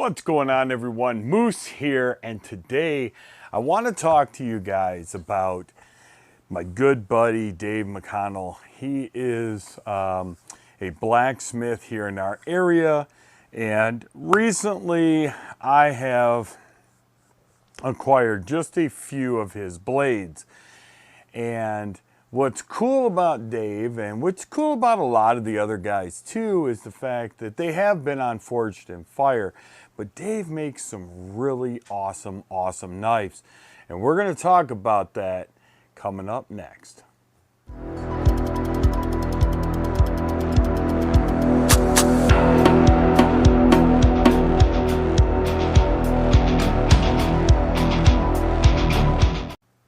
What's going on, everyone? Moose here, and today I want to talk to you guys about my good buddy Dave McConnell. He is a blacksmith here in our area, and recently I have acquired just a few of his blades. And what's cool about Dave, and what's cool about a lot of the other guys too, is the fact that they have been on Forged in Fire, but Dave makes some really awesome knives. And we're going to talk about that coming up next.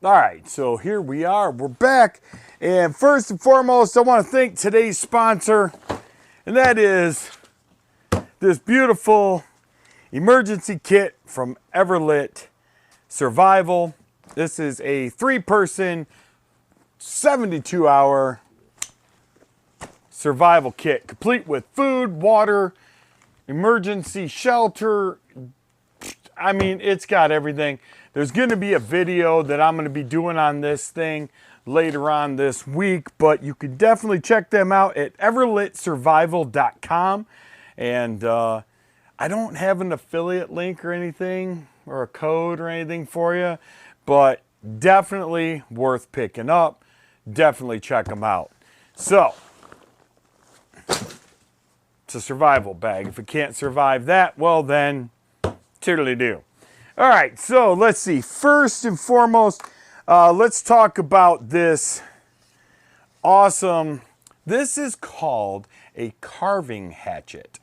All right, so here we are, we're back. And first and foremost, I want to thank today's sponsor, and that is this beautiful emergency kit from Everlit Survival. This is a 3-person, 72-hour survival kit, complete with food, water, emergency shelter. I mean, it's got everything. There's going to be a video that I'm going to be doing on this thing later on this week, but you can definitely check them out at everlitsurvival.com. And I don't have an affiliate link or anything, or a code or anything for you, but definitely worth picking up. Definitely check them out. So, it's a survival bag. If it can't survive that, well then, tiddly-do. All right, so let's see. First and foremost, let's talk about this awesome, this is called a carving hatchet.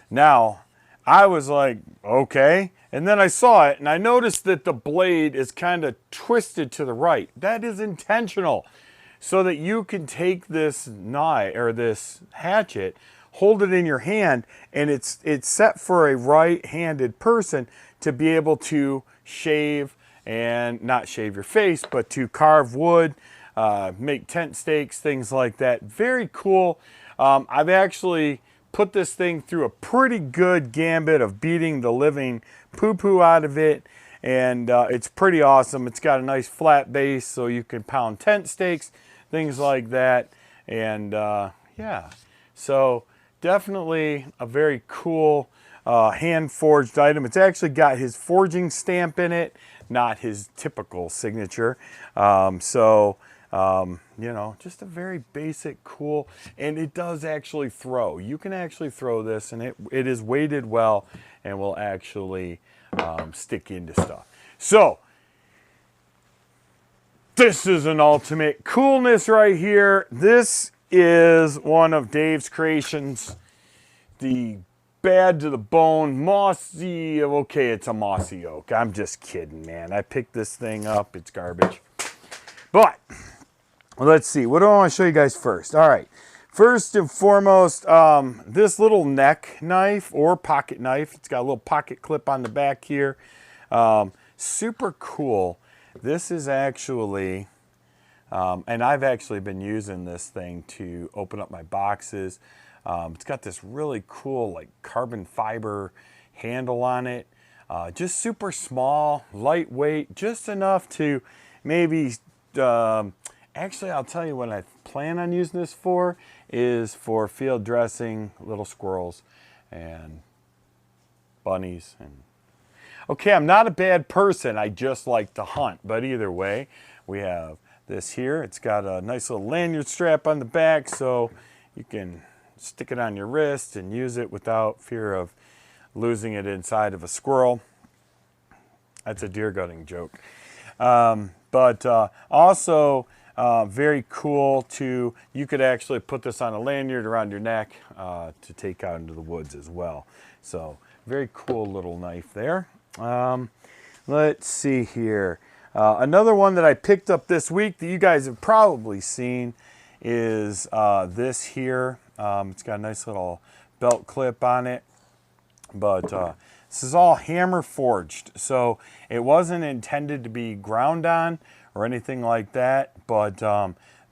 Now, I was like, okay. And then I saw it and I noticed that the blade is kind of twisted to the right. That is intentional, so that you can take this knife or this hatchet, hold it in your hand, and it's set for a right-handed person to be able to shave, and not shave your face, but to carve wood, make tent stakes, things like that. Very cool. I've actually put this thing through a pretty good gambit of beating the living poo-poo out of it, and it's pretty awesome. It's got a nice flat base, so you can pound tent stakes, things like that. And yeah, so definitely a very cool hand-forged item. It's actually got his forging stamp in it, not his typical signature. You know, just a very basic, cool, and it does actually throw. You can actually throw this, and it is weighted well and will actually stick into stuff. So, this is an ultimate coolness right here. This is one of Dave's creations, the bad to the bone, mossy, okay, it's a mossy oak. I'm just kidding, man. I picked this thing up, it's garbage. But, let's see, what do I want to show you guys first? All right, first and foremost, this little neck knife or pocket knife, it's got a little pocket clip on the back here. Super cool. This is actually, and I've actually been using this thing to open up my boxes. It's got this really cool like carbon fiber handle on it. Just super small, lightweight, just enough to maybe, actually I'll tell you what I plan on using this for is for field dressing little squirrels and bunnies. And okay, I'm not a bad person, I just like to hunt, but either way, we have this here. It's got a nice little lanyard strap on the back, so you can stick it on your wrist and use it without fear of losing it inside of a squirrel. That's a deer gutting joke. Also very cool to, you could actually put this on a lanyard around your neck to take out into the woods as well. So very cool little knife there. Let's see here. Another one that I picked up this week that you guys have probably seen is this here. It's got a nice little belt clip on it, but this is all hammer forged, so it wasn't intended to be ground on or anything like that, but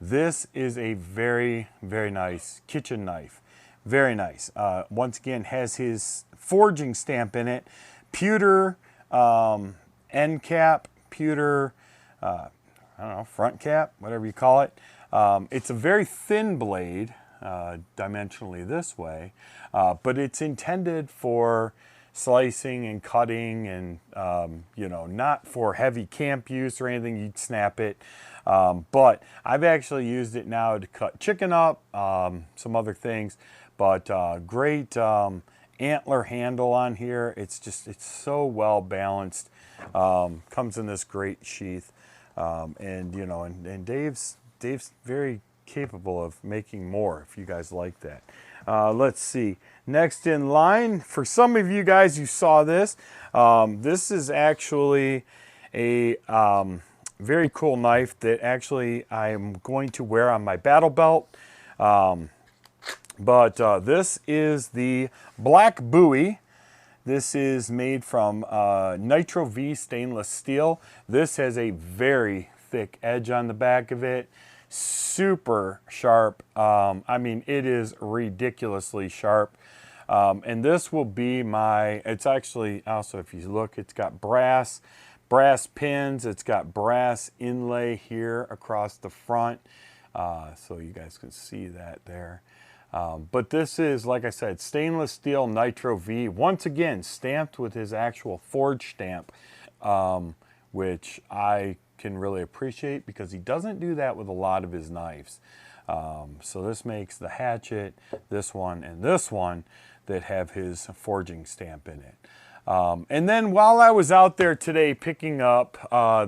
this is a very nice kitchen knife. Very nice. Once again, has his forging stamp in it. Pewter end cap, pewter, I don't know, front cap, whatever you call it. It's a very thin blade, dimensionally this way, but it's intended for slicing and cutting and, you know, not for heavy camp use or anything. You'd snap it. But I've actually used it now to cut chicken up, some other things, but great antler handle on here. It's so well balanced. Comes in this great sheath. And you know, and Dave's very capable of making more if you guys like that. Let's see. Next in line, for some of you guys who saw this, this is actually a very cool knife that actually I'm going to wear on my battle belt. But this is the Black Bowie. This is made from Nitro V stainless steel. This has a very thick edge on the back of it. Super sharp. I mean, it is ridiculously sharp. And this will be my, it's actually also, if you look, it's got brass pins. It's got brass inlay here across the front. So you guys can see that there. But this is, like I said, stainless steel Nitro V. Once again, stamped with his actual forge stamp, which I can really appreciate because he doesn't do that with a lot of his knives. So this makes the hatchet, this one, and this one that have his forging stamp in it. And then while I was out there today picking up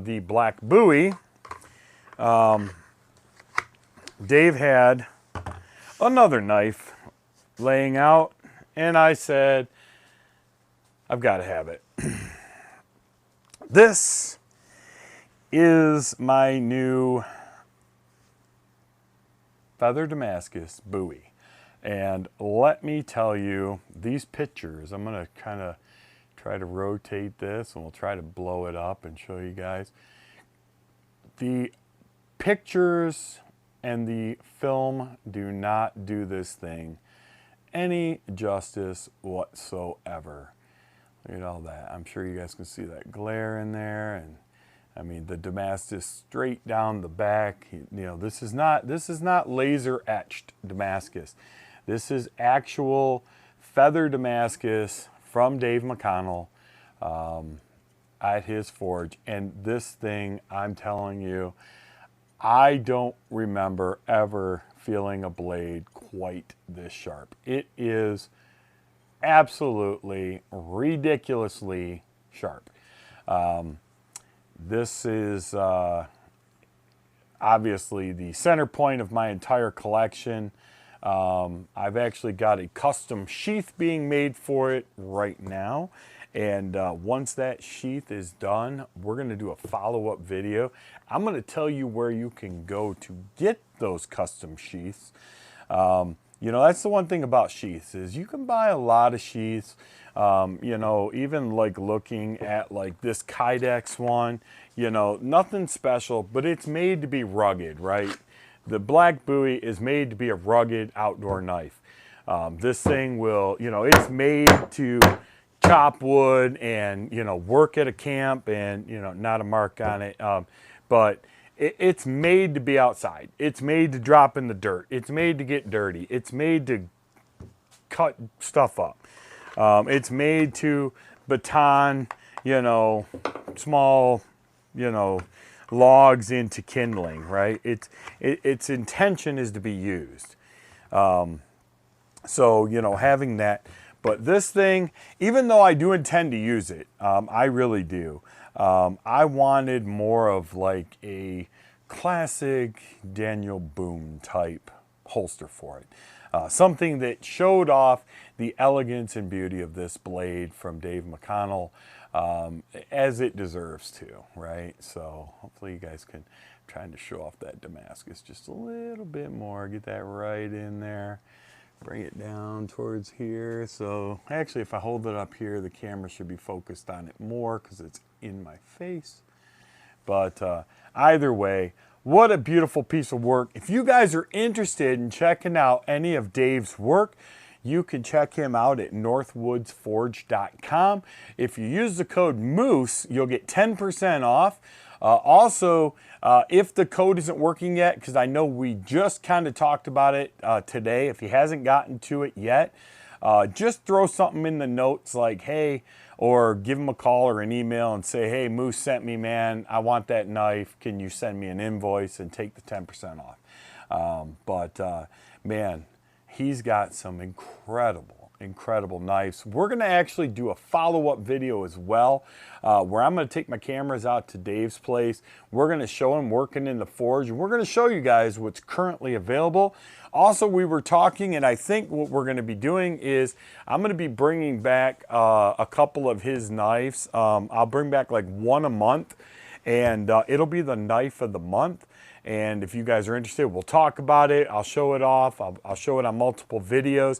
the Black Bowie, Dave had another knife laying out, and I said, I've got to have it. This is my new Feather Damascus Bowie. And let me tell you, these pictures, I'm going to kind of try to rotate this and we'll try to blow it up and show you guys. The pictures and the film do not do this thing any justice whatsoever. Look at all that. I'm sure you guys can see that glare in there, and I mean the Damascus straight down the back. You know, this is not laser etched Damascus. This is actual feather Damascus from Dave McConnell at his forge. And this thing, I'm telling you, I don't remember ever feeling a blade quite this sharp. It is absolutely ridiculously sharp. This is obviously the center point of my entire collection. I've actually got a custom sheath being made for it right now. And once that sheath is done, we're going to do a follow-up video. I'm going to tell you where you can go to get those custom sheaths. You know, that's the one thing about sheaths is you can buy a lot of sheaths. You know, even like looking at like this Kydex one, you know, nothing special, but it's made to be rugged, right? The Black Bowie is made to be a rugged outdoor knife. This thing will, you know, it's made to chop wood and, you know, work at a camp and, you know, not a mark on it. But it's made to be outside. It's made to drop in the dirt. It's made to get dirty. It's made to cut stuff up. It's made to baton, you know, small, you know, logs into kindling, right? Its intention is to be used. So, you know, having that. But this thing, even though I do intend to use it, I really do. I wanted more of like a classic Daniel Boone type holster for it. Something that showed off the elegance and beauty of this blade from Dave McConnell, as it deserves to, right? So hopefully you guys can try to show off that Damascus just a little bit more. Get that right in there. Bring it down towards here. So actually, if I hold it up here, the camera should be focused on it more because it's in my face. But either way, what a beautiful piece of work. If you guys are interested in checking out any of Dave's work, you can check him out at northwoodsforge.com. If you use the code MOOSE, you'll get 10% off. Also, if the code isn't working yet, because I know we just kind of talked about it today, if he hasn't gotten to it yet, just throw something in the notes like, hey, or give him a call or an email and say, hey, Moose sent me, man, I want that knife. Can you send me an invoice and take the 10% off? Man, he's got some incredible knives. We're going to actually do a follow-up video as well, where I'm going to take my cameras out to Dave's place. We're going to show him working in the forge, and we're going to show you guys what's currently available. Also, we were talking, and I think what we're going to be doing is I'm going to be bringing back a couple of his knives. I'll bring back like one a month, and it'll be the knife of the month. And if you guys are interested, we'll talk about it. I'll show it off. I'll show it on multiple videos.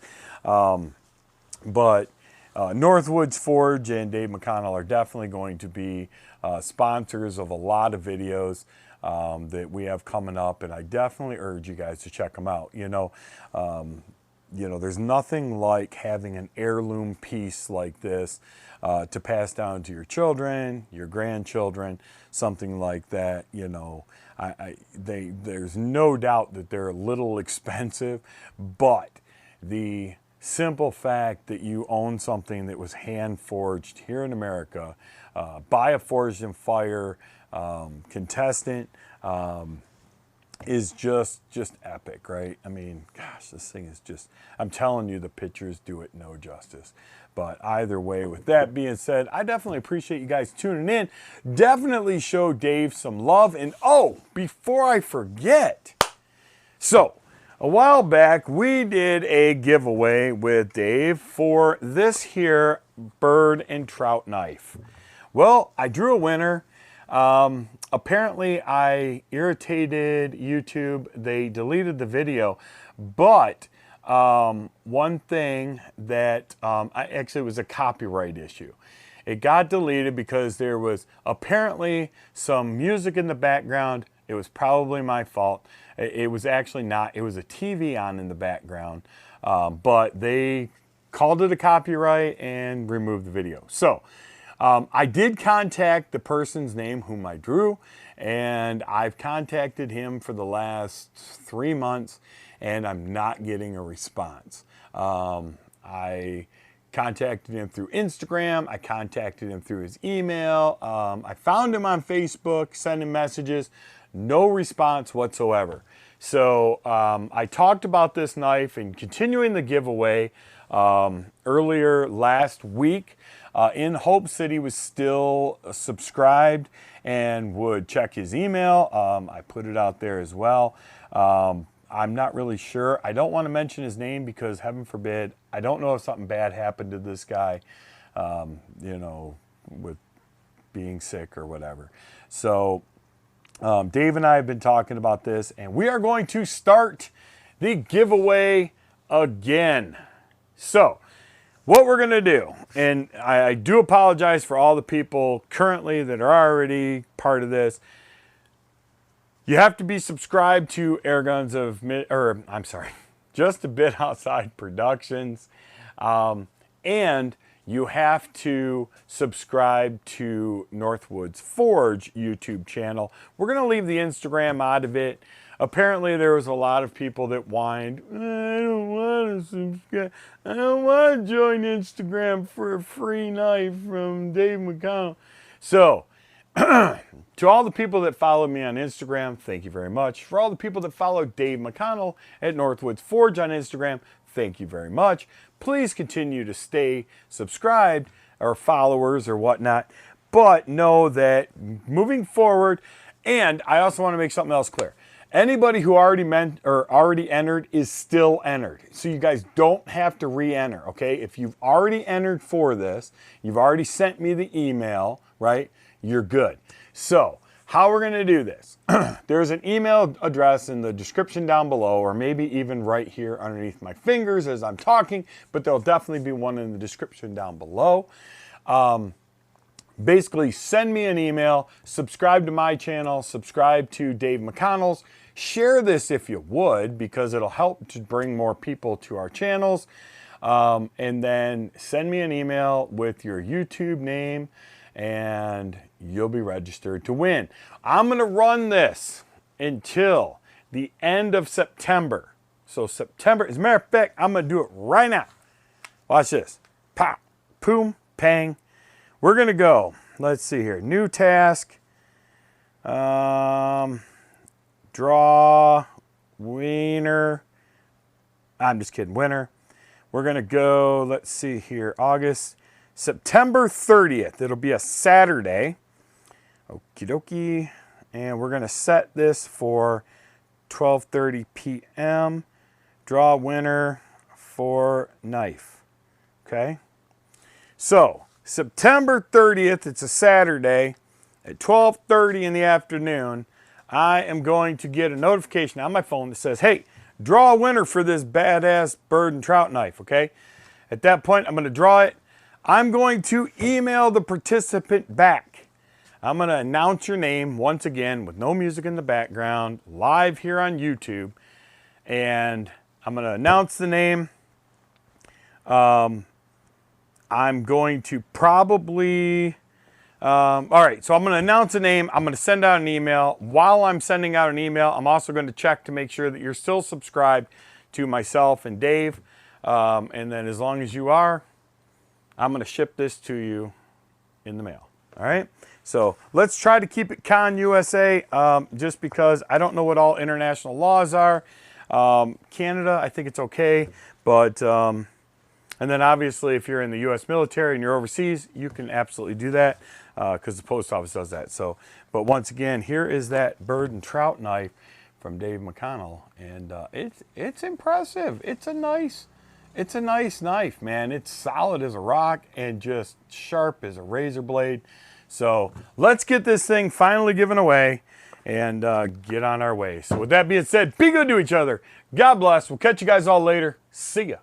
Northwoods Forge and Dave McConnell are definitely going to be sponsors of a lot of videos that we have coming up, and I definitely urge you guys to check them out. You know, there's nothing like having an heirloom piece like this to pass down to your children, your grandchildren, something like that. You know, there's no doubt that they're a little expensive, but the simple fact that you own something that was hand forged here in America by a Forged in Fire contestant is just epic, right? I mean, gosh, this thing is just, I'm telling you, the pictures do it no justice. But either way, with that being said, I definitely appreciate you guys tuning in. Definitely show Dave some love. And oh, before I forget, so a while back, we did a giveaway with Dave for this here bird and trout knife. Well, I drew a winner. Apparently, I irritated YouTube. They deleted the video. But one thing that actually was a copyright issue. It got deleted because there was apparently some music in the background. It was probably my fault. It was actually not. It was a TV on in the background, but they called it a copyright and removed the video. So I did contact the person's name whom I drew, and I've contacted him for the last 3 months, and I'm not getting a response. I contacted him through Instagram. I contacted him through his email. I found him on Facebook, sent him messages. No response whatsoever. So I talked about this knife and continuing the giveaway earlier last week in hopes that he was still subscribed and would check his email. I put it out there as well. I'm not really sure. I don't want to mention his name because, heaven forbid, I don't know if something bad happened to this guy, you know, with being sick or whatever. So Dave and I have been talking about this, and we are going to start the giveaway again. So what we're going to do, and I do apologize for all the people currently that are already part of this. You have to be subscribed to Airguns of, Just a Bit Outside Productions, and you have to subscribe to Northwoods Forge YouTube channel. We're going to leave the Instagram out of it. Apparently there was a lot of people that whined, I don't want to subscribe. I don't want to join Instagram for a free knife from Dave McConnell. So, to all the people that follow me on Instagram, thank you very much. For all the people that follow Dave McConnell at Northwoods Forge on Instagram, thank you very much. Please continue to stay subscribed or followers or whatnot. But know that moving forward, and I also want to make something else clear. Anybody who already entered is still entered. So you guys don't have to re-enter, okay? If you've already entered for this, you've already sent me the email, right? You're good. So how we're going to do this, there's an email address in the description down below, or maybe even right here underneath my fingers as I'm talking, but there'll definitely be one in the description down below. Basically, send me an email, subscribe to my channel, subscribe to Dave McConnell's, share this if you would, because it'll help to bring more people to our channels. and then send me an email with your YouTube name and you'll be registered to win. I'm going to run this until the end of September. So September, as a matter of fact, I'm going to do it right now. Watch this. Pop, boom, pang. We're going to go, let's see here, new task, draw, wiener, I'm just kidding, winner. We're going to go, let's see here, September 30th. It'll be a Saturday. Okie dokie. And we're going to set this for 12:30 p.m. Draw winner for knife. Okay? So, September 30th, it's a Saturday, at 12:30 in the afternoon, I am going to get a notification on my phone that says, hey, draw a winner for this badass bird and trout knife, okay? At that point, I'm going to draw it. I'm going to email the participant back. I'm going to announce your name once again with no music in the background, live here on YouTube. And I'm going to announce the name. I'm going to probably... all right, so I'm going to announce a name. I'm going to send out an email. While I'm sending out an email, I'm also going to check to make sure that you're still subscribed to myself and Dave. And then as long as you are, I'm going to ship this to you in the mail. All right, so let's try to keep it Con USA, just because I don't know what all international laws are. Canada, I think it's okay, but... and then obviously if you're in the U.S. military and you're overseas, you can absolutely do that because the post office does that. So, but once again, here is that bird and trout knife from Dave McConnell, and it's impressive. It's a nice knife, man. It's solid as a rock and just sharp as a razor blade. So let's get this thing finally given away and get on our way. So with that being said, be good to each other. God bless. We'll catch you guys all later. See ya.